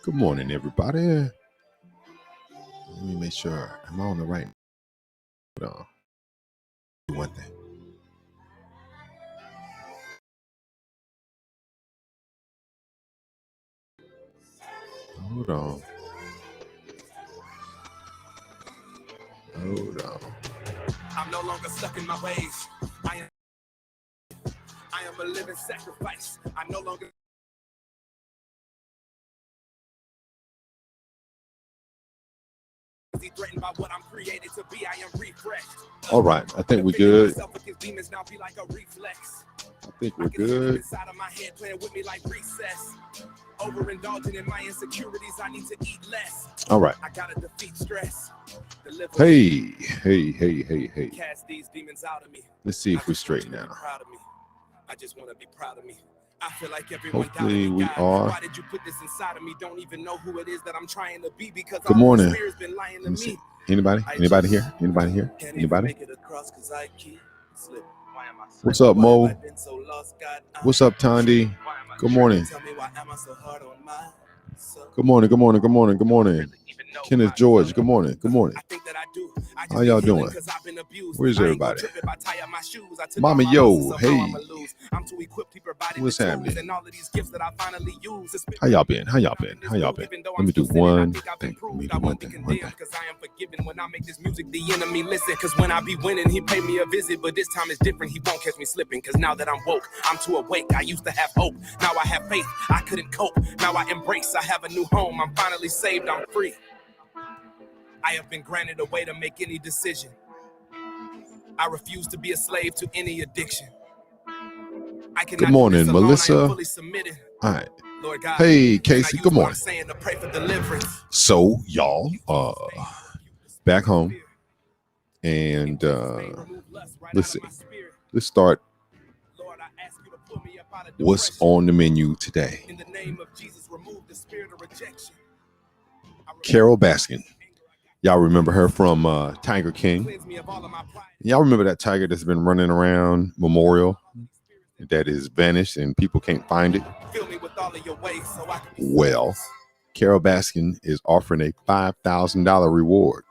Good morning, everybody. Let me make sure I'm on the right. Hold on. One thing. Hold on. Hold on. I'm no longer stuck in my ways. I am a living sacrifice. I'm no longer threatened by what I'm created to be. I am refreshed. All right. I think we're good. I think we're good. Inside of my head playing with me like recess. Overindulging in my insecurities, I need to eat less. All right. I gotta defeat stress. Hey. Cast these demons out of me. Let's see if we're straight now. I just want to be proud of me. I feel like everyone Hopefully we God. are. Why did you put this inside of me? Don't even know who it is that I'm trying to be because good all morning. The spirit's been lying to me. Anybody here? Anybody Make it across 'cause I keep slipping. What's up, Mo? What's up, Tandy? Good morning. Tell me why am I so hard on myself? Good morning. Kenneth George, good morning. I think that I do. How y'all doing? Where's everybody? Mama Yo, hey. What's happening? How y'all been? Let me do one thing. Cause I am forgiven when I make this music, the enemy listen. Cause when I be winning, he pay me a visit. But this time is different, he won't catch me slipping. Cause now that I'm woke, I'm too awake. I used to have hope, now I have faith. I couldn't cope, now I embrace. I have a new home, I'm finally saved, I'm free. I have been granted a way to make any decision. I refuse to be a slave to any addiction. I cannot good morning, do this alone. Melissa. I am fully submitted. All right. Lord God, hey, Casey, good morning. To pray for deliverance. So, y'all, back home. And let's see. Let's start. What's on the menu today? In the name of Jesus, remove the spirit of rejection. Carol Baskin. Y'all remember her from Tiger King? Y'all remember that tiger that's been running around Memorial that is vanished and people can't find it? Well, Carol Baskin is offering a $5,000 reward.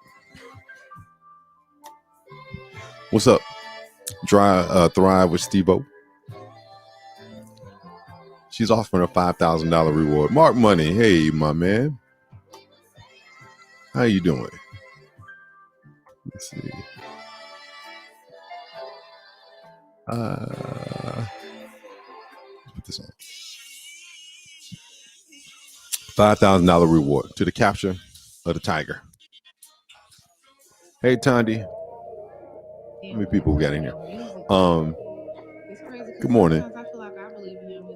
What's up? Thrive with Steve-O. She's offering a $5,000 reward. Mark Money, hey, my man. How you doing? Let's see. Put this on. $5,000 reward to the capture of the tiger. Hey, Tandy. How many people we got in here? Good morning.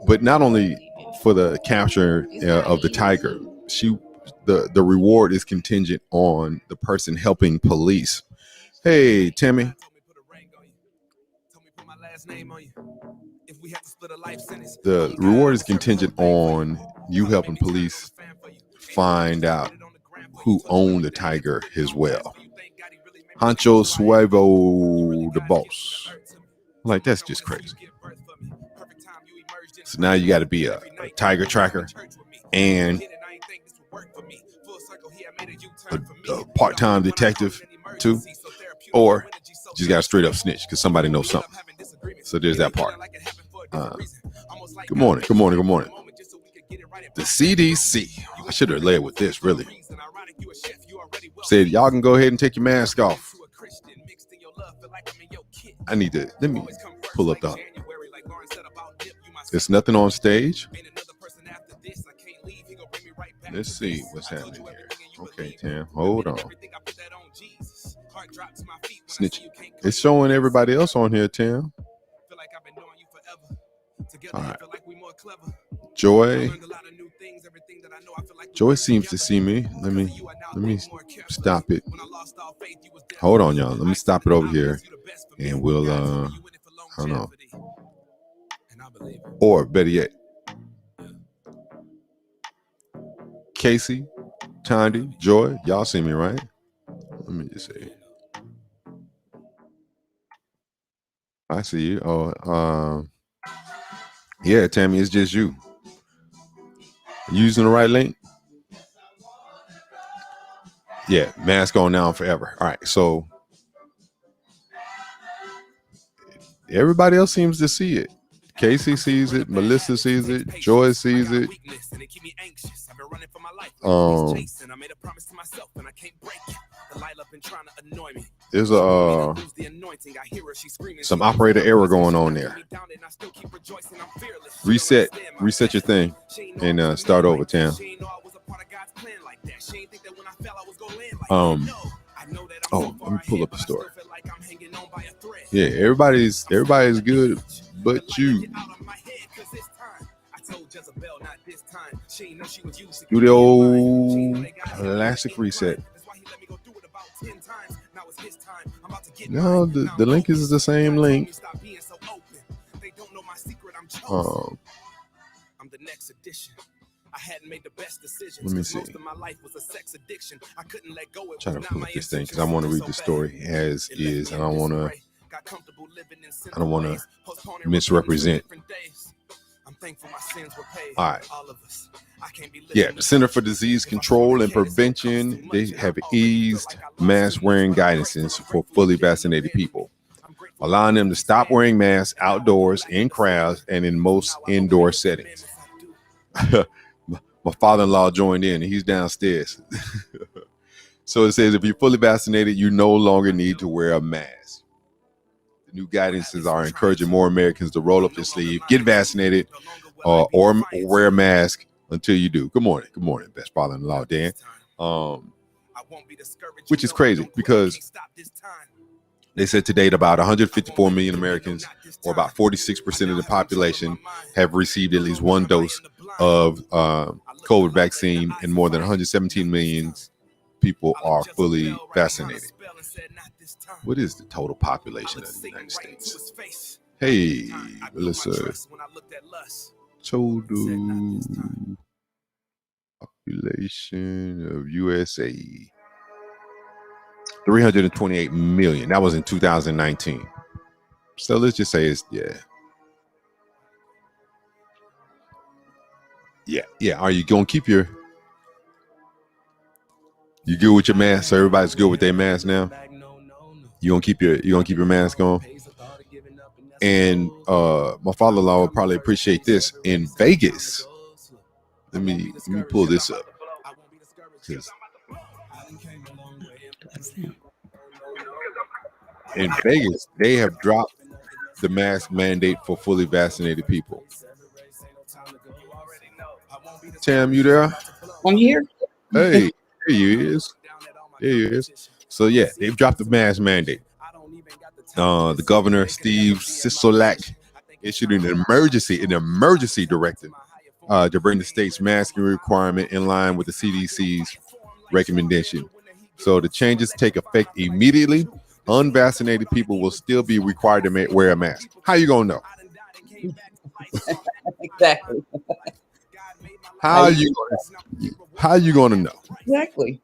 But not only for the capture of the tiger, the reward is contingent on the person helping police. Hey, Timmy. The reward is contingent on you helping police find out who owned the tiger as well. Hancho Suevo, the boss. Like, that's just crazy. So now you got to be a tiger tracker and a part-time detective too, or just got to straight up snitch because somebody knows something. So there's that part. Good morning. The CDC. I should have led with this, really. Said, y'all can go ahead and take your mask off. Let me pull up the. There's nothing on stage. Let's see what's happening here. Okay, Tim, hold on. Snitch. It's showing everybody else on here, Tim. All right. Joy seems to see me. Let me stop it. Hold on, y'all. Let me stop it over here, and we'll I don't know. Or better yet, Casey, Tandy, Joy, y'all see me, right? Let me just say. I see you. Oh, yeah, Tammy, it's just you. Using the right link? Yeah, mask on now forever. All right, so everybody else seems to see it. Casey sees it, Melissa sees it, Joy sees it. There's a some operator error going on there. Reset your thing, and start over, Tam. Oh, let me pull up the story. Yeah, everybody's good, but you. Do the old classic reset. No, the link is the same link. I'm the next edition. I hadn't made the best decisions. Let me see. Most of my life was a sex addiction. I couldn't let go. Trying to pull up this thing because I want to read the story as is, and I don't want to misrepresent. I'm thankful my sins were paid. All right. All of us. Yeah, the Center for Disease Control and Prevention, they have eased mask wearing guidances for fully vaccinated people, allowing them to stop wearing masks outdoors, in crowds, and in most indoor settings. My father-in-law joined in, and he's downstairs. So it says if you're fully vaccinated, you no longer need to wear a mask. The new guidances are encouraging more Americans to roll up their sleeve, get vaccinated, or wear a mask until you do. Good morning. Good morning, best father-in-law, Dan. Which is crazy because they said to date about 154 million Americans, or about 46% of the population, have received at least one dose of COVID vaccine, and more than 117 million people are fully vaccinated. What is the total population of the United States? Hey, Melissa. Total population of USA. 328 million. That was in 2019. So let's just say it's yeah. Are you gonna keep you good with your mask? So everybody's good with their mask now. You gonna keep your mask on? And my father-in-law would probably appreciate this. In Vegas, let me pull this up. In Vegas, they have dropped the mask mandate for fully vaccinated people. Tam, you there? I'm here. Hey, there you is. There you is. So yeah, they've dropped the mask mandate. The governor, Steve Sisolak, issued an emergency directive to bring the state's masking requirement in line with the CDC's recommendation. So the changes take effect immediately. Unvaccinated people will still be required to wear a mask. How you gonna know? Exactly. How you gonna know? Exactly.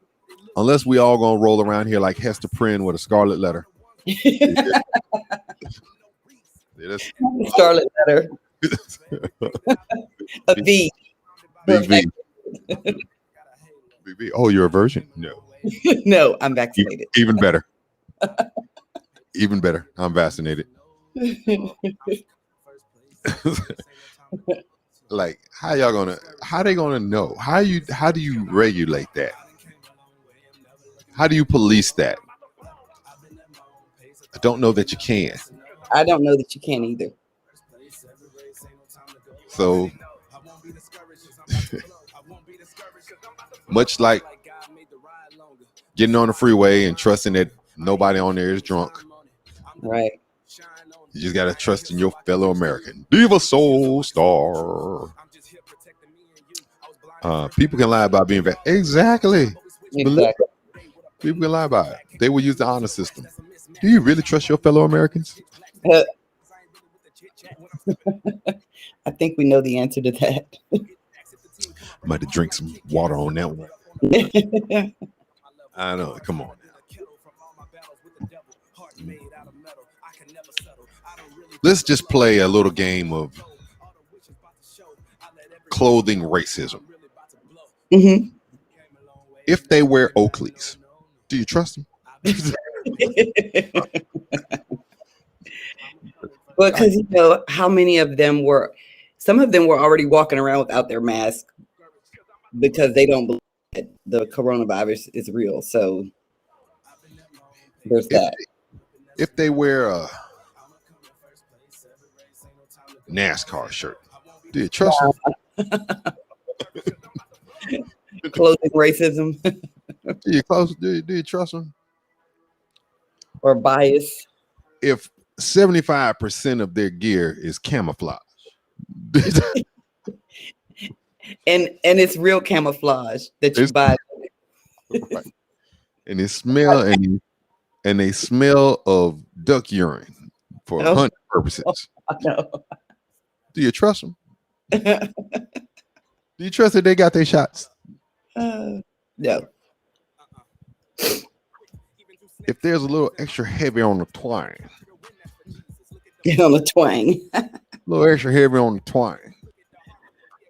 Unless we all gonna roll around here like Hester Prynne with a scarlet letter. Scarlet letter. A V. Big V. Big V. Oh, you're a virgin? No. No, I'm vaccinated. Even better. Even better. I'm vaccinated. Like, how they gonna know? How do you regulate that? How do you police that? I don't know that you can. I don't know that you can either. So much like getting on the freeway and trusting that nobody on there is drunk. Right. You just gotta trust in your fellow American. Diva Soul Star. People can lie about being Exactly. People can lie about it. They will use the honor system. Do you really trust your fellow Americans? I think we know the answer to that. I'm about to drink some water on that one. I know. Come on. Let's just play a little game of clothing racism. Mm-hmm. If they wear Oakleys, Do you trust them? Well, because you know how many of them were, some of them were already walking around without their mask because they don't believe that the coronavirus is real. So there's If that. if they wear a NASCAR shirt, do you trust them? Clothing racism Do you trust them? or bias. If 75% of their gear is camouflage, And it's real camouflage that you It's- buy. right. and they smell of duck urine for Oh. hunting purposes, I know. do you trust them? Do you trust that they got their shots? No. If there's a little extra heavy on the twine, Get on the twang. a little extra heavy on the twine,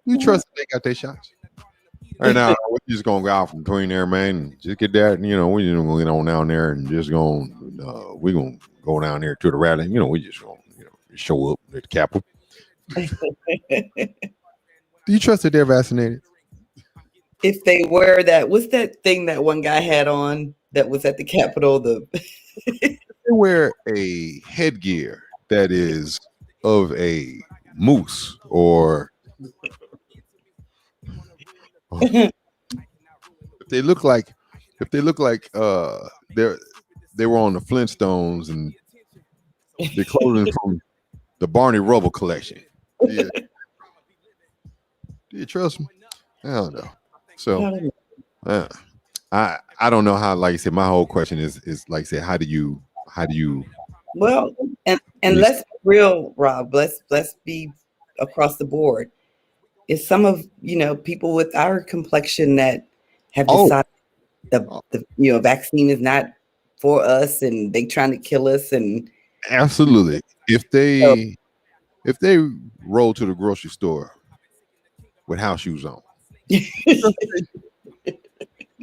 you trust that they got their shots? Right now, we're just gonna go out from between there, man. And just get that, you know. We're just gonna get on down there and just we're gonna go down there to the rally. You know, we just gonna show up at the Capitol. Do you trust that they're vaccinated? If they wear that, what's that thing that one guy had on that was at the Capitol? They wear a headgear that is of a moose or if they look like they were on the Flintstones and they're clothing from the Barney Rubble collection. Do you trust them? I don't know. So I don't know how. Like I said, my whole question is like I said, how do you Well, and let's be real, Rob. Let's be across the board. It's some of people with our complexion that have decided the vaccine is not for us, and they trying to kill us. And absolutely, if they roll to the grocery store with house shoes on, do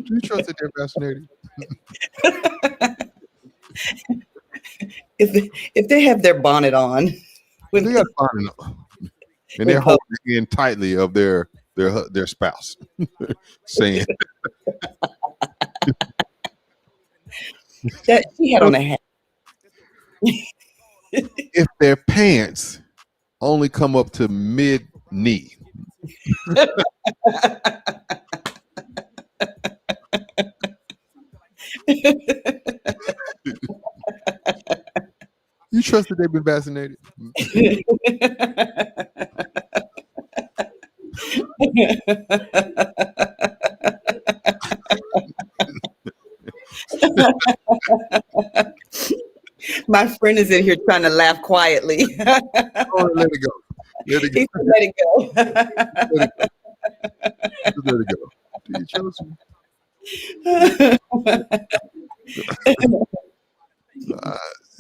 you trust that they're vaccinated? if they have their bonnet on, They got bonnet on, and they're holding in tightly of their spouse, saying that she had on a hat. if their pants only come up to mid knee. You trust that they've been vaccinated? My friend is in here trying to laugh quietly. Oh, let it go. Let it go. Let it go. Let it go. Do you trust me?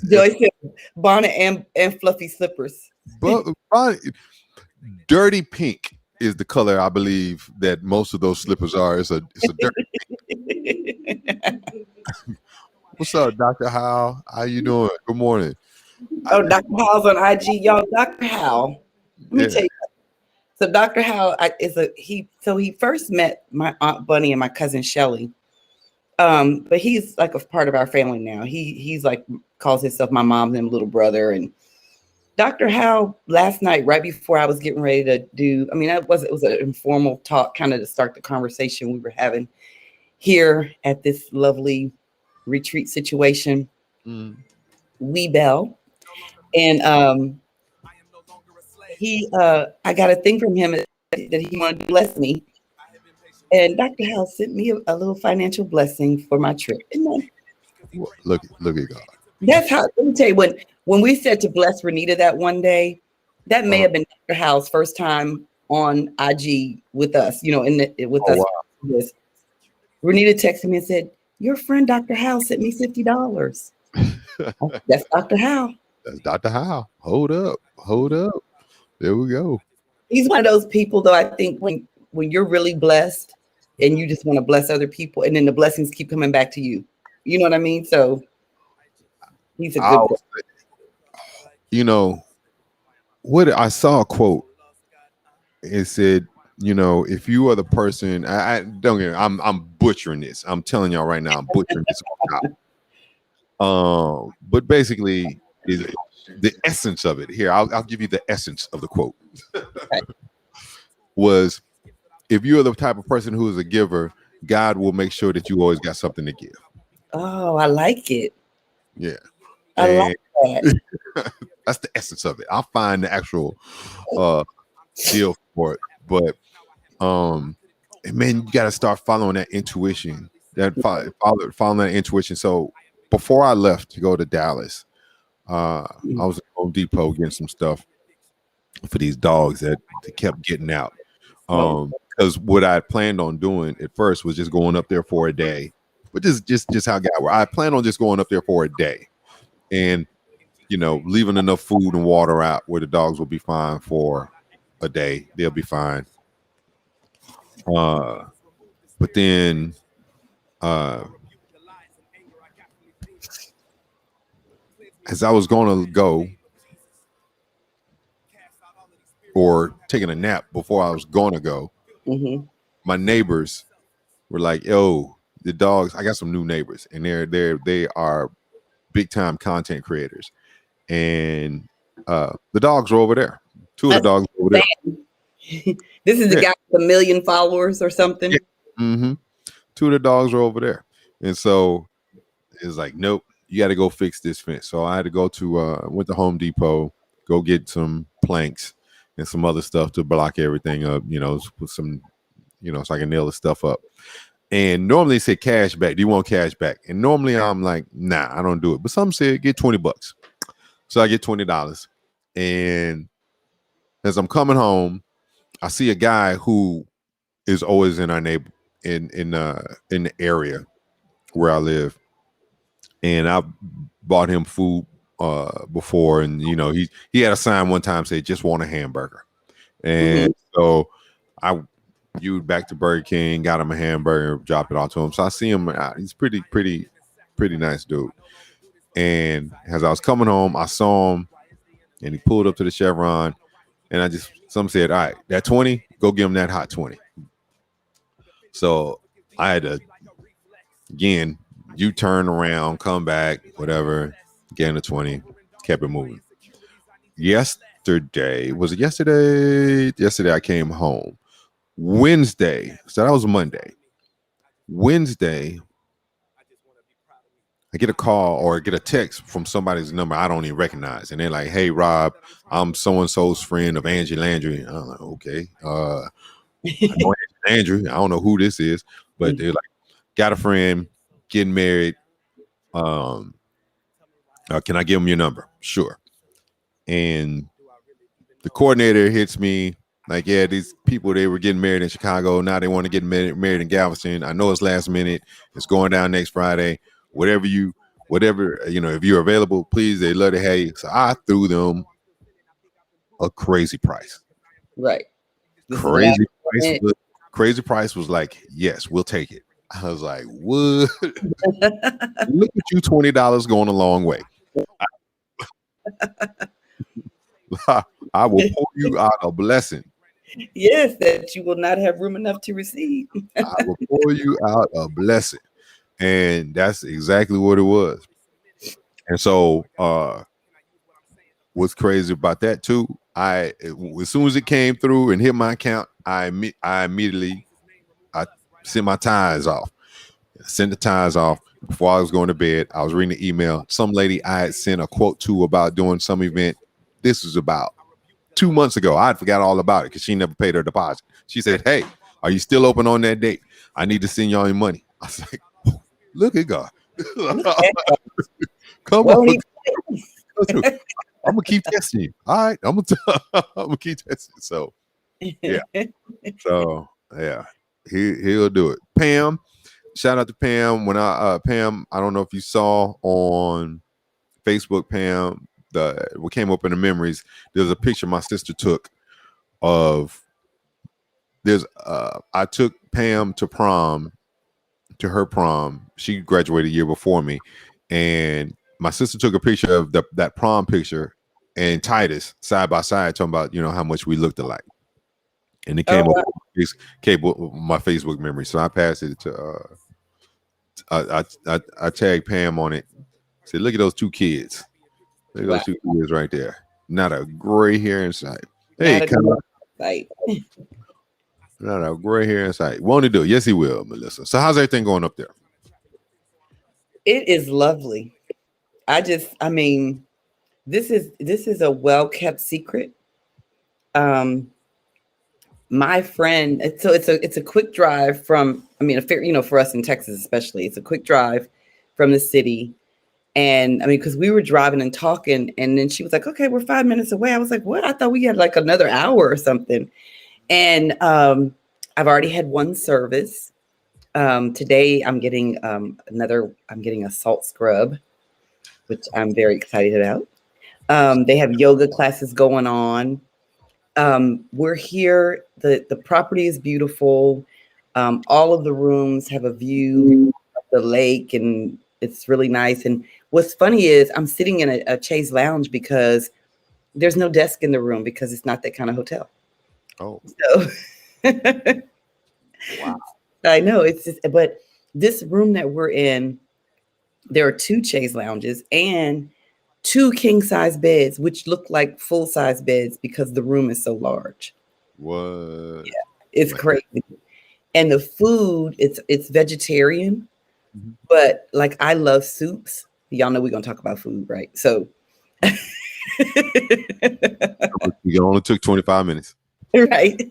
Joyce said bonnet and fluffy slippers. But dirty pink is the color I believe that most of those slippers are. It's a dirty pink. What's up, Dr. Howe? How you doing? Good morning. Oh, Dr. Howe's on IG, y'all. Dr. Howe. Let me tell you. So Dr. Howe he first met my Aunt Bunny and my cousin Shelly. But he's like a part of our family now. He's like calls himself my mom and little brother. And Dr. Howe last night, right before I was getting ready to do, it was an informal talk kind of to start the conversation we were having here at this lovely retreat situation. We Bell. And I got a thing from him that he wanted to bless me. And Dr. Howe sent me a little financial blessing for my trip. Look at God. That's how, let me tell you, when we said to bless Renita that one day, that may have been Dr. Howe's first time on IG with us, with us. Wow. Renita texted me and said, your friend Dr. Howe sent me $50. That's Dr. Howe. That's Dr. Howe. Hold up. There we go. He's one of those people, though, I think when you're really blessed and you just want to bless other people, and then the blessings keep coming back to you. You know what I mean? So he's a I good boy. was, you know, what I saw a quote. It said, if you are the person, I don't get. I'm butchering this. I'm telling y'all right now, I'm butchering this on top. But basically, is the essence of it. Here, I'll give you the essence of the quote. Was, if you are the type of person who is a giver, God will make sure that you always got something to give. Oh, I like it. Yeah. I And like that. that's the essence of it. I'll find the actual deal for it. But and man, you got to start following that intuition. Following that intuition. So before I left to go to Dallas, I was at Home Depot getting some stuff for these dogs that kept getting out. Because what I planned on doing at first was just going up there for a day, but just how God were. I planned on just going up there for a day, and leaving enough food and water out where the dogs will be fine for a day. They'll be fine. But then as I was going to go or taking a nap before I was going to go, my neighbors were like, "Yo, the dogs." I got some new neighbors, and they are big time content creators, and the dogs are over there. Two of the dogs are over there. This is the guy with 1 million followers or something. Yeah. Mm-hmm. Two of the dogs are over there, and so it's like, nope, you got to go fix this fence. So I had to go to went to Home Depot, go get some planks and some other stuff to block everything up. Put some, so I can nail the stuff up. And normally they say cash back. Do you want cash back? And normally I'm like, nah, I don't do it. But some say get $20. So I get $20. And as I'm coming home, I see a guy who is always in our neighbor in the area where I live. And I bought him food before, and he had a sign one time say just want a hamburger. And so I viewed back to Burger King, got him a hamburger, dropped it off to him. So I see him. He's pretty nice dude. And as I was coming home, I saw him, and he pulled up to the Chevron, and some said, "All right, that 20, go give him that hot 20." So I had to again, you turn around, come back, whatever, get in the 20, kept it moving. Yesterday I came home. Wednesday, so that was Monday. Wednesday, I get a call or get a text from somebody's number I don't even recognize, and they're like, "Hey, Rob, I'm so and so's friend of Angie Landry." And I'm like, "Okay, I know Angie Landry. I don't know who this is," but they're like, "Got a friend, getting married. Can I give him your number?" Sure. And the coordinator hits me like, "Yeah, these people, they were getting married in Chicago. Now they want to get married in Galveston. I know it's last minute. It's going down next Friday. Whatever, if you're available, please, they love to have you." So I threw them a crazy price. Right. Crazy price was like, "Yes, we'll take it." I was like, "What?" Look at you, $20 going a long way. I will pour you out a blessing. Yes, that you will not have room enough to receive. I will pour you out a blessing. And that's exactly what it was. And so what's crazy about that too, as soon as it came through and hit my account, I immediately sent my ties off. Sent the ties off before I was going to bed. I was reading the email. Some lady I had sent a quote to about doing some event. This was about 2 months ago. I forgot all about it because she never paid her deposit. She said, "Hey, are you still open on that date? I need to send y'all your money." I was like, "Look at God." Come on. I'm gonna keep testing you. All right, I'm gonna keep testing. So yeah. So yeah, he'll do it. Pam, shout out to Pam. When Pam, I don't know if you saw on Facebook, Pam, what came up in the memories, there's a picture my sister took of I took Pam to prom to her prom. She graduated a year before me, and my sister took a picture of that prom picture and Titus side by side, talking about how much we looked alike, and it came up with my Facebook memory. So I passed it to I tagged Pam on it. Said, look at those two kids. Look at those two kids right there. Not a gray hair in sight. Hey, not a gray hair in sight. Won't he do it? Yes, he will, Melissa. So how's everything going up there? It is lovely. I mean, this is a well-kept secret. My friend, so it's a quick drive from, for us in Texas especially, it's a quick drive from the city. And I mean, because we were driving and talking, and then she was like, okay, we're 5 minutes away. I was like, what? I thought we had like another hour or something. And I've already had one service. Today I'm getting a salt scrub, which I'm very excited about. They have yoga classes going on. We're here. The property is beautiful. All of the rooms have a view of the lake, and it's really nice. And what's funny is I'm sitting in a chaise lounge because there's no desk in the room because it's not that kind of hotel. Oh, so wow. I know it's just, but this room that we're in, there are 2 chaise lounges and 2 king size beds, which look like full size beds because the room is so large. What? Yeah, it's crazy. And the food, it's vegetarian, but like I love soups. Y'all know we're gonna talk about food, right? So we only took 25 minutes. Right.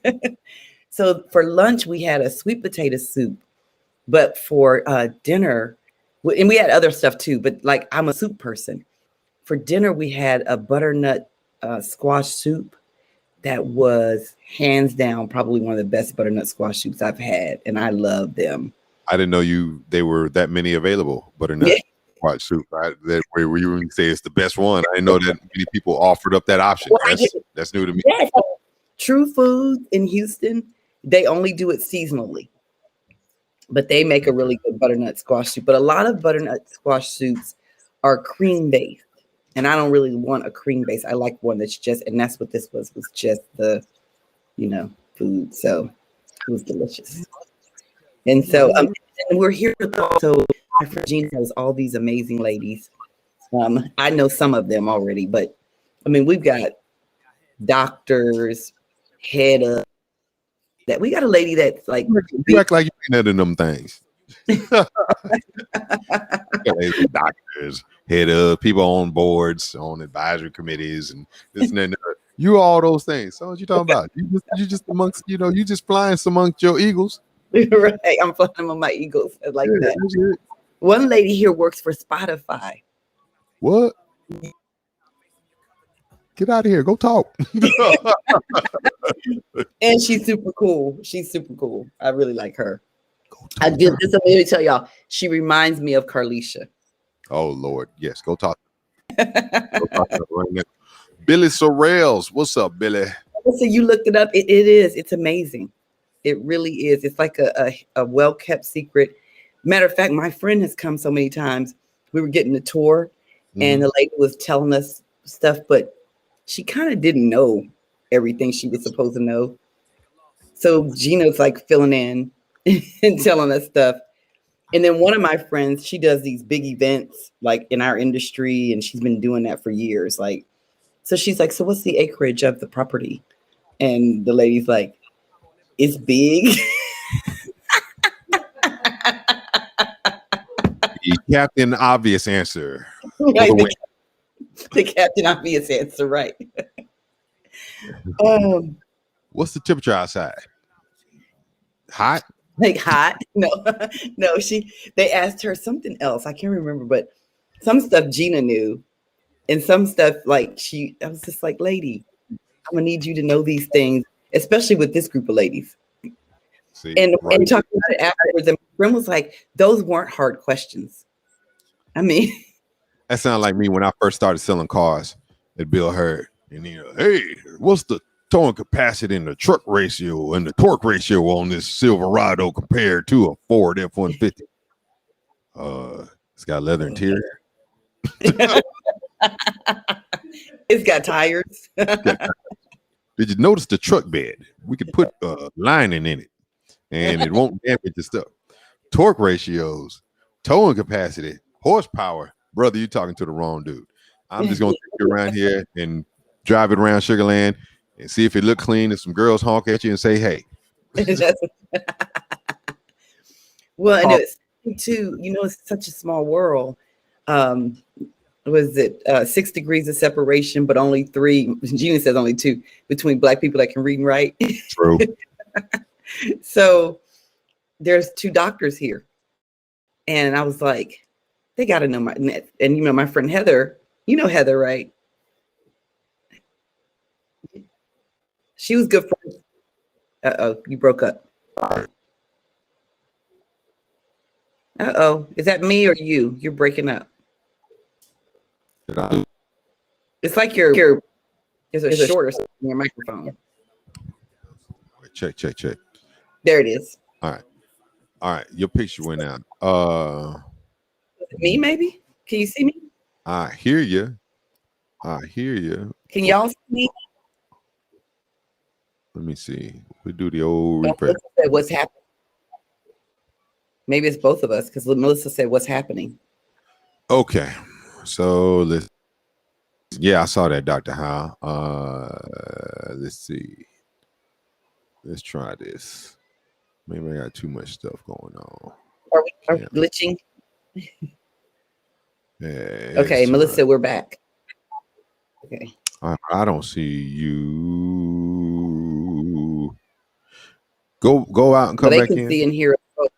So for lunch, we had a sweet potato soup, but for dinner, and we had other stuff too, but like I'm a soup person. For dinner, we had a butternut squash soup that was hands down probably one of the best butternut squash soups I've had, and I love them. I didn't know they were that many available. Butternut squash soup. That where you say it's the best one. I didn't know that many people offered up that option. That's new to me. Yes. True Food in Houston, they only do it seasonally, but they make a really good butternut squash soup. But a lot of butternut squash soups are cream based, and I don't really want a cream base. I like one that's and that's what this was just the, food. So it was delicious. And so and we're here with also my friend Gina knows all these amazing ladies. I know some of them already, but I mean, we've got doctors, head of that. We got a lady that's like, you act like you ain't in them things. Doctors, head of people on boards, on advisory committees, and this and that. You all those things. So what you talking about? You just amongst, you just flying amongst your eagles. Right. I'm flying among my eagles like that. One lady here works for Spotify. What? Get out of here. Go talk. And she's super cool. I really like her. I did this. Let me tell y'all. She reminds me of Carlisha. Oh, Lord. Yes. Go talk. Go talk right now. Billy Sorrells. What's up, Billy? So you looked it up. It is. It's amazing. It really is. It's like a well-kept secret. Matter of fact, my friend has come so many times. We were getting a tour, and the lady was telling us stuff, but she kind of didn't know everything she was supposed to know. So Gina's like filling in and telling us stuff. And then one of my friends, she does these big events like in our industry, and she's been doing that for years. Like, so she's like, so what's the acreage of the property? And the lady's like, it's big. The Captain Obvious answer. Right, the Captain Obvious answer, right. What's the temperature outside? Hot? Like hot? No. They asked her something else. I can't remember, but some stuff Gina knew. And some stuff like I was just like, lady, I'm gonna need you to know these things, especially with this group of ladies. See, and talking about it afterwards, and my friend was like, those weren't hard questions. I mean, that sounded like me when I first started selling cars at Bill Hurd. And hey, what's the towing capacity and the truck ratio and the torque ratio on this Silverado compared to a Ford F-150? It's got leather interior. It's got tires. Did you notice the truck bed? We could put lining in it, and it won't damage the stuff. Torque ratios, towing capacity, horsepower. Brother, you're talking to the wrong dude. I'm just gonna take you around here and drive it around Sugarland and see if it look clean. If some girls honk at you and say, "Hey." Well, and it's too. It's such a small world. Was it 6 degrees of separation, but only 3? Gina says only 2 between Black people that can read and write. True. So there's 2 doctors here, and I was like, they got to know my. And my friend Heather. You know Heather, right? She was good friends. Uh-oh, you broke up. Uh-oh, is that me or you? You're breaking up. It's like there's a short or something in your microphone. Check. There it is. All right. Your picture went out. Me, maybe? Can you see me? I hear you. Can y'all see me? Let me see. We do the old refresh. What's happening? Maybe it's both of us because Melissa said, "What's happening?" Okay, so let's. Yeah, I saw that, Dr. Howe. Let's see. Let's try this. Maybe I got too much stuff going on. Are we glitching? Yeah. Okay, Melissa, we're back. Okay. I don't see you. Go out and come back in. They can see and hear us both.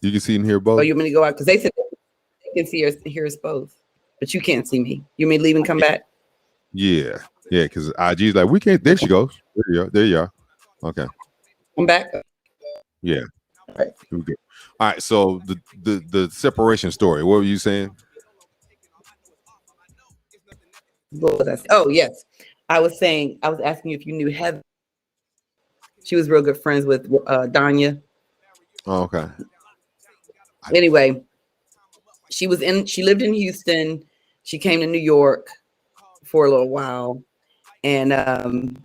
You can see and hear both. Oh, you want me to go out because they said they can see us, hear us both, but you can't see me. You may leave and come back. Yeah, because IG's like we can't. There she goes. There you are. Okay, I'm back. Yeah. All right. Here we go. All right. So the separation story. What were you saying? What was I saying? Oh yes, I was asking you if you knew Heather. She was real good friends with Danya. Oh, okay. Anyway, she lived in Houston. She came to New York for a little while. And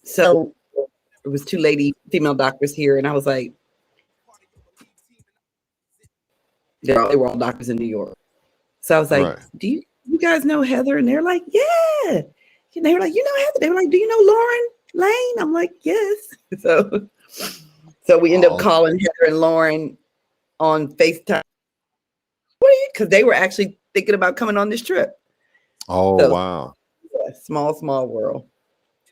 so it was 2 female doctors here. And I was like, they were all doctors in New York. So I was like, right. Do you guys know Heather? And they're like, yeah. And they were like, you know Heather? They were like, do you know Lauren Lane? I'm like, yes. So we ended up calling Heather and Lauren on FaceTime. Because they were actually thinking about coming on this trip. Oh, so, wow. Yeah, small world.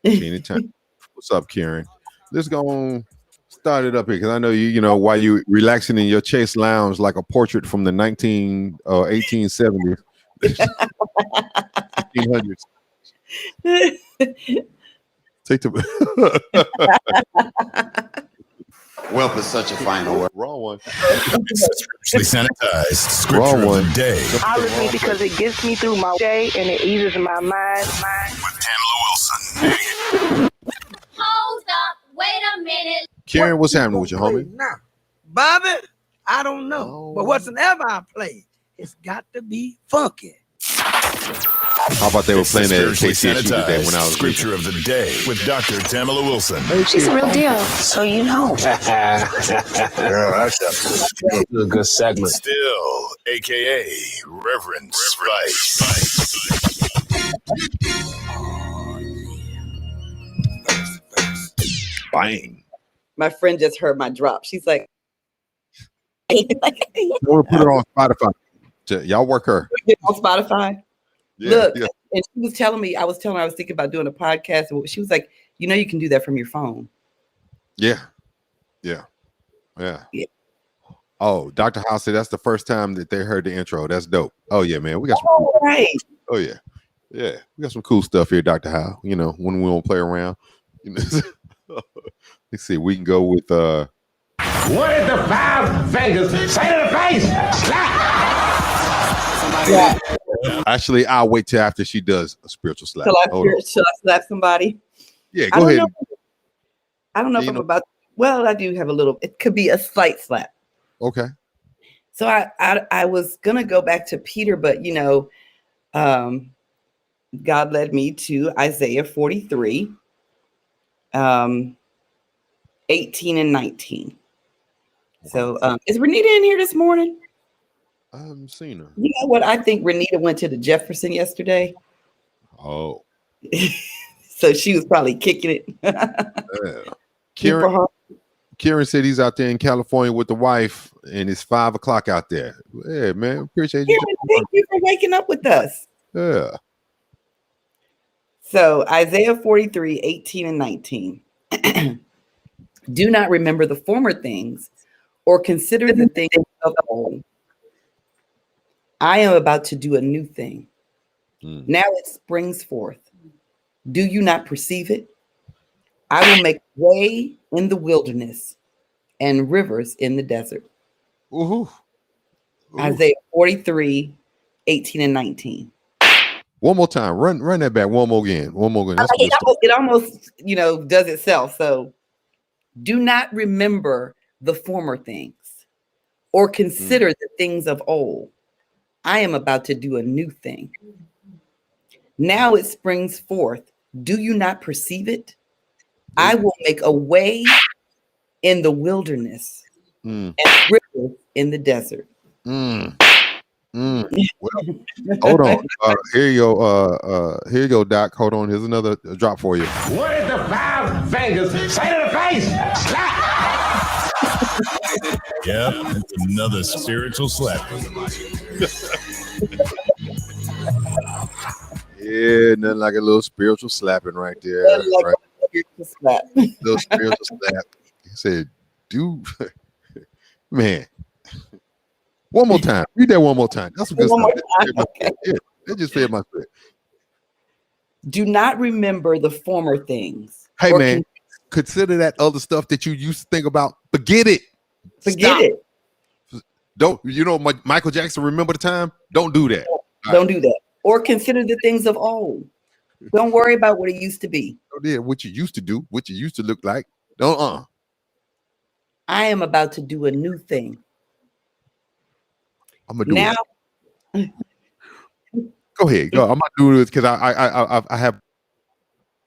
Anytime. What's up, Karen? Let's go on. Start it up here because I know you know, while you relaxing in your Chase Lounge like a portrait from the 1870s, 1500s. Take the Wealth is such a fine word. Wrong one. Sanitized. Scripture Wrong one. of the day. I listen because it gets me through my day and it eases my mind. With Tamla Wilson. Hold up. Wait a minute. Karen, what's happening with you, homie? Now, Bobby, I don't know. But whatsoever I play, it's got to be funky. How about they were playing that at KCSU today when I was Scripture of the day with Dr. Tamla Wilson. She's a real deal, so you know. Girl, that's a good segment. Still, a.k.a. Reverend Spice. Bang. My friend just heard my drop. She's like, I want to put her on Spotify. Y'all work her. On Spotify? Yeah, Look, yeah. And she was telling me, I was thinking about doing a podcast. And she was like, you know, you can do that from your phone. Yeah. Oh, Dr. House said that's the first time that they heard the intro. That's dope. Oh, yeah, man. We got some cool. Right. Oh, yeah. Yeah. We got some cool stuff here, Dr. Howe. You know, when we don't play around. You know, let's see. We can go with what did the 5 fingers say to the face? Slap! Yeah. Actually, I'll wait till after she does a spiritual slap. Shall I slap somebody? Yeah, go ahead. I don't know if I'm about. Well, I do have a little. It could be a slight slap. Okay. So I was gonna go back to Peter, but God led me to Isaiah 43, 18 and 19. So is Renita in here this morning? I haven't seen her. You know what? I think Renita went to the Jefferson yesterday. Oh. So she was probably kicking it. Yeah. Kieran said he's out there in California with the wife, and it's 5 o'clock out there. Yeah, man. Appreciate you. Kieran, thank you for waking up with us. Yeah. So Isaiah 43, 18 and 19. Do not remember the former things or consider the things of old. I am about to do a new thing. Now it springs forth. Do you not perceive it? I will make way in the wilderness and rivers in the desert. Ooh. Isaiah 43, 18 and 19. One more time. Run that back. One more again. It almost, does itself. So do not remember the former things or consider the things of old. I am about to do a new thing. Now it springs forth. Do you not perceive it? I will make a way in the wilderness and rivers in the desert. Well, hold on. Here you go, Doc. Hold on. Here's another drop for you. What did the 5 fingers say to the face? Yep, it's another spiritual slap. Yeah, nothing like a little spiritual slapping right there. Right? Little spiritual slap. He said, dude, man. One more time. Read that one more time. That's some good stuff. That just fed my spirit. Do not remember the former things. Hey, man, consider that other stuff that you used to think about. Forget it. Forget it. Don't, Michael Jackson, remember the time? Don't do that. Don't do that. Or consider the things of old. Don't worry about what it used to be. What you used to do, what you used to look like. Don't. I am about to do a new thing. I'm gonna do it. Go ahead. Go. I'm gonna do this because I have.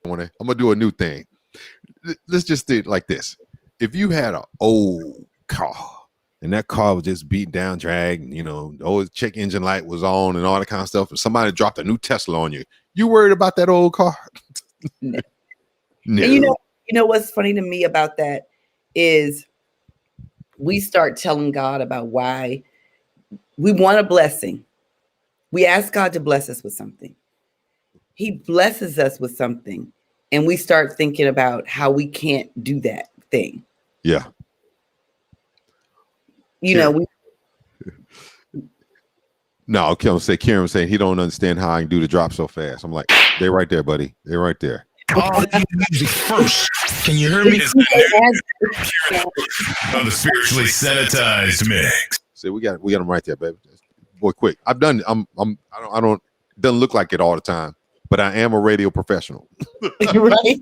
I'm gonna do a new thing. Let's just do it like this. If you had an old car and that car was just beat down, dragged, the old check engine light was on and all that kind of stuff, and somebody dropped a new Tesla on you, you worried about that old car? No. No. And you know what's funny to me about that is we start telling God about why we want a blessing. We ask God to bless us with something. He blesses us with something, and we start thinking about how we can't do that thing. Yeah. No, Karen was saying he don't understand how I can do the drop so fast. I'm like, they're right there, buddy. They're right there. All music first. Can you hear me? On the spiritually sanitized mix. See, we got them right there, baby. Boy, quick. I don't doesn't look like it all the time, but I am a radio professional. Right?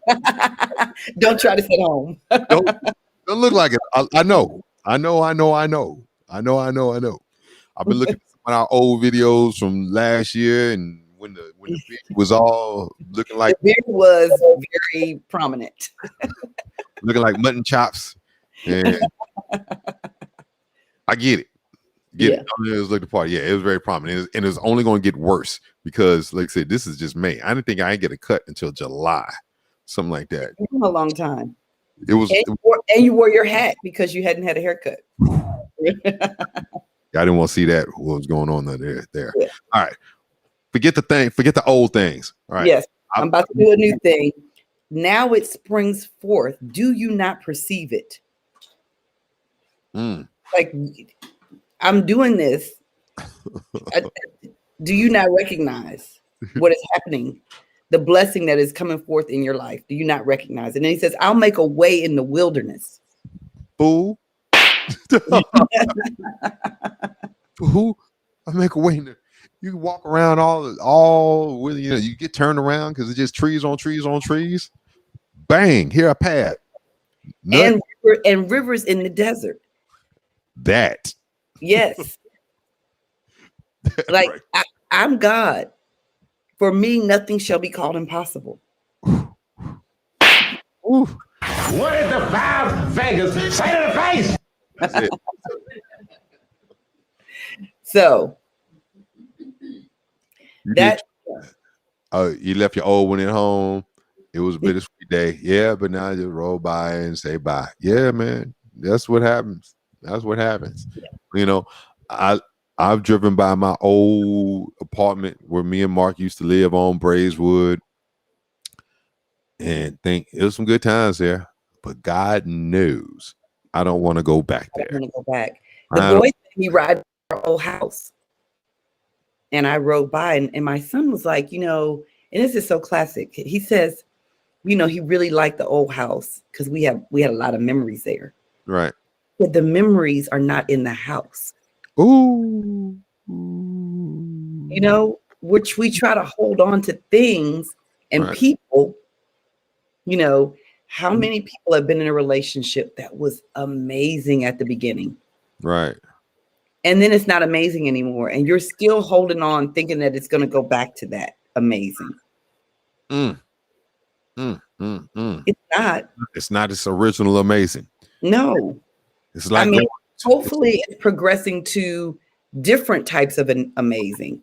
Don't try to sit home. don't look like it. I know. I've been looking at some of our old videos from last year, and when the beard was all looking like the beard was very prominent, looking like mutton chops, and I get it. It was like the part. Yeah, it was very prominent, and it was only going to get worse because, like I said, this is just May. I didn't think I get a cut until July, something like that. It's been a long time. It was, and you wore your hat because you hadn't had a haircut. I didn't want to see that what was going on there. Yeah. All right, forget the old things. All right. Yes, I'm about to do a new thing. Now it springs forth. Do you not perceive it? Like, I'm doing this. Do you not recognize what is happening? The blessing that is coming forth in your life. Do you not recognize it? And he says, I'll make a way in the wilderness. Fool. Fool. I'll make a way in there. You can walk around all with, you get turned around because it's just trees on trees on trees. Bang, here a path. And rivers in the desert. That Yes. Like Right. I'm God. For me, nothing shall be called impossible. Ooh, What did the five fingers say to the face? that's it. So You that did. You left your old one at home. It was a bittersweet day. Yeah, but now just roll by and say bye. Yeah, man. That's what happens. That's what happens. You know, I've driven by my old apartment where me and Mark used to live on Braeswood and think it was some good times there. But God knows I don't want to go back I'm there. gonna go back. The I don't- boy he ride our old house. And I rode by and my son was like, and this is so classic. He says, he really liked the old house because we had a lot of memories there. Right. But the memories are not in the house. Ooh. Which we try to hold on to things and Right. people. How many people have been in a relationship that was amazing at the beginning? Right. And then it's not amazing anymore. And you're still holding on thinking that it's going to go back to that amazing. It's not. It's not its original amazing. No. It's like hopefully it's progressing to different types of an amazing.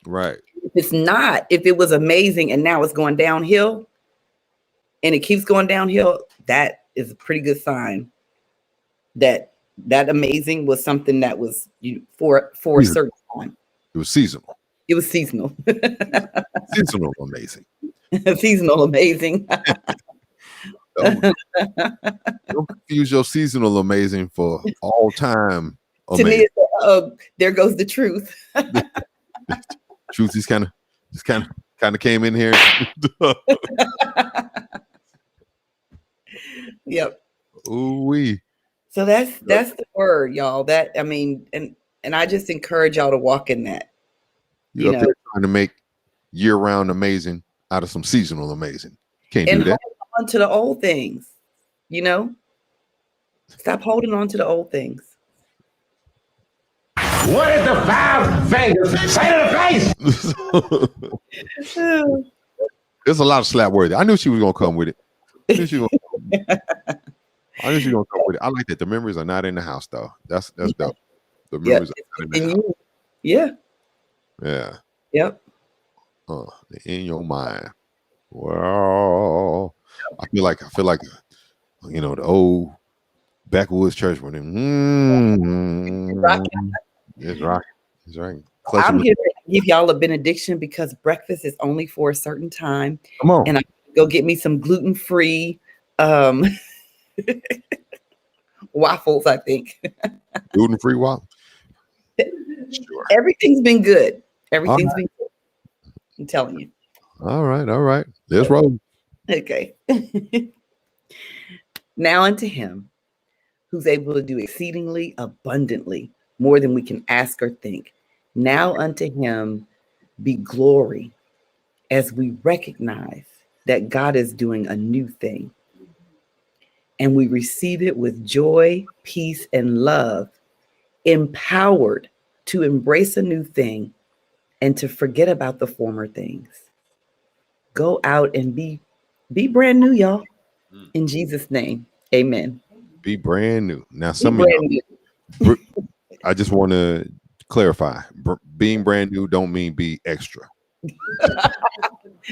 Right. If it was amazing and now it's going downhill and it keeps going downhill, that is a pretty good sign that amazing was something that was for a certain time. It was seasonal. It was seasonal. Seasonal amazing. Seasonal amazing. Don't confuse your seasonal amazing for all time amazing. To me, there goes the truth. Truth is kind of came in here. Yep. Ooh wee. So that's the word, y'all. And I just encourage y'all to walk in that. You're up there trying to make year-round amazing out of some seasonal amazing. Can't do that. Hold on to the old things. Stop holding on to the old things. What did the five fingers say to the face? There's a lot of slap worthy. I knew she was gonna come with it. I knew she was gonna come with it. I like that. The memories are not in the house though. That's dope. The memories are not in the house. Yeah. Yeah. Yep. In your mind. Well, I feel like the old backwoods church when it's rocking. It's right. I'm here to give y'all a benediction because breakfast is only for a certain time. Come on. And I go get me some gluten-free waffles, I think. Gluten-free waffles. Sure. Everything's been good. Everything's been good. I'm telling you. All right. Let's roll. Okay. Now unto him who's able to do exceedingly abundantly more than we can ask or think. Now unto him be glory as we recognize that God is doing a new thing. And we receive it with joy, peace, and love, empowered to embrace a new thing and to forget about the former things. Go out and be brand new, y'all. In Jesus' name, amen. Be brand new. Now, some of y'all, I just want to clarify. Being brand new don't mean be extra.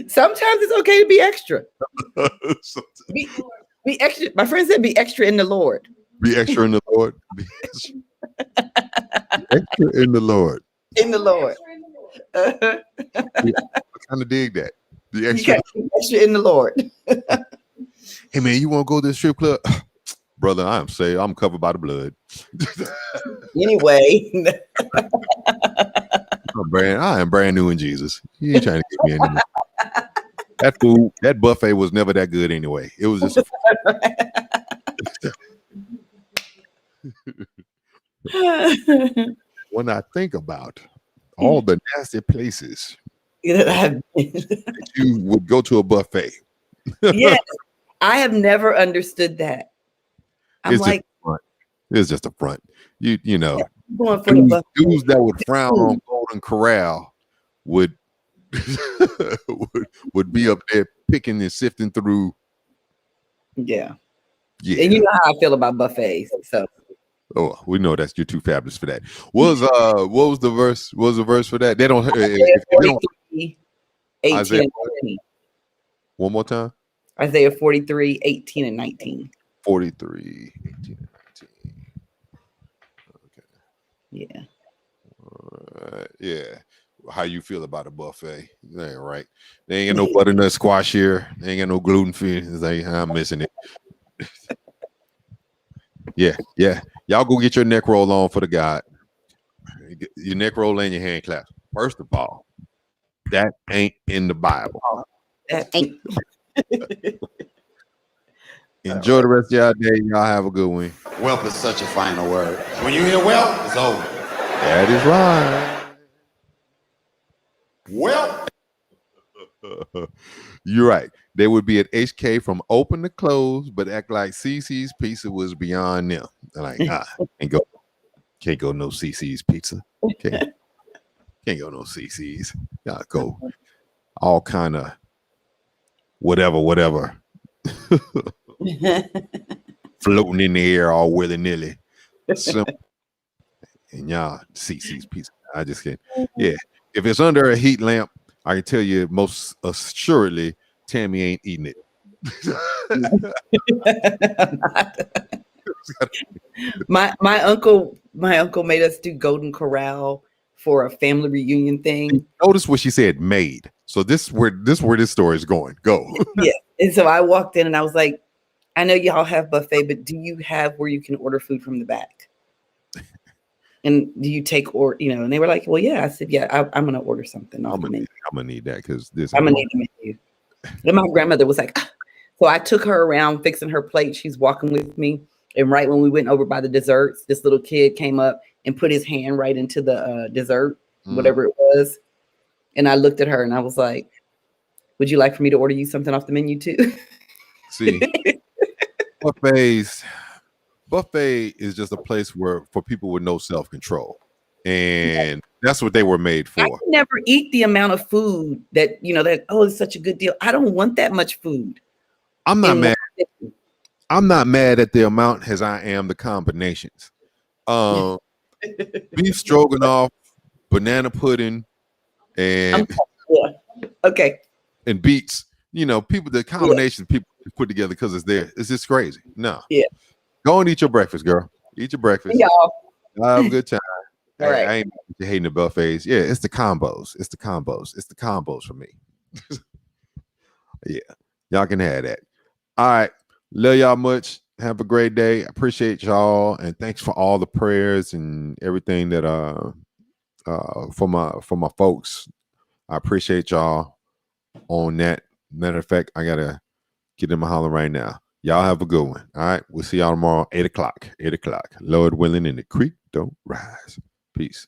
Sometimes it's okay to be extra. Be extra. My friend said be extra in the Lord. Be extra in the Lord. Be extra in the Lord. In the Lord. I kind of dig that. Be extra in the Lord. Hey man, you want to go to the strip club? Brother, I am saved. I'm covered by the blood. Anyway. I am brand new in Jesus. He ain't trying to get me anymore. That buffet was never that good anyway. It was just when I think about all the nasty places that you would go to a buffet. Yes, I have never understood that. I'm It's just a front. You know, going for the buffet. Dudes that would frown on Golden Corral would would be up there picking and sifting through. Yeah. Yeah. And you know how I feel about buffets. So we know that you're too fabulous for that. What was the verse? What was the verse for that? They don't. Isaiah 43, 18 Isaiah, and 19. one more time. Isaiah 43, 18 and 19. 43, 18 and 19. Okay. Yeah. Yeah. How you feel about a buffet? That ain't right. They ain't got no butternut squash here. They ain't got no gluten free. I'm missing it. Yeah. Y'all go get your neck roll on for the God. Your neck roll and your hand clap. First of all, that ain't in the Bible. That ain't. Enjoy the rest of y'all day. Y'all have a good one. Wealth is such a final word. When you hear wealth, it's over. That is right. Well, you're right. They would be at HK from open to close, but act like CC's Pizza was beyond them. They're like, can't go no CC's Pizza. Can't go no CC's. Y'all go all kind of whatever. Floating in the air all willy-nilly. And y'all CC's Pizza. I just can't. Yeah. If it's under a heat lamp, I can tell you most assuredly Tammy ain't eating it. my uncle made us do Golden Corral for a family reunion thing. Notice what she said, made. So this where this story is going. Go. Yeah. And so I walked in and I was like, I know y'all have buffet, but do you have where you can order food from the back? And do you take and they were like, well, yeah. I said, yeah, I'm gonna order something. I'm gonna need that because I'm gonna need the menu. And my grandmother was like, so I took her around fixing her plate. She's walking with me. And right when we went over by the desserts, this little kid came up and put his hand right into the dessert, whatever it was. And I looked at her and I was like, would you like for me to order you something off the menu too? See, buffet is just a place for people with no self-control. And that's what they were made for. I can never eat the amount of food that, it's such a good deal. I don't want that much food. I'm not mad. I'm not mad at the amount as I am the combinations. Beef stroganoff, banana pudding, and okay. And beets. People, the combinations people put together because it's there. It's just crazy. No. Yeah. Go and eat your breakfast, girl. Eat your breakfast. Y'all. Have a good time. All right. I ain't hating the buffets. Yeah, it's the combos. It's the combos for me. Yeah. Y'all can have that. All right. Love y'all much. Have a great day. I appreciate y'all. And thanks for all the prayers and everything that for my folks. I appreciate y'all on that. Matter of fact, I gotta get in my holler right now. Y'all have a good one. All right. We'll see y'all tomorrow, 8 o'clock. 8 o'clock. Lord willing, and the creek don't rise. Peace.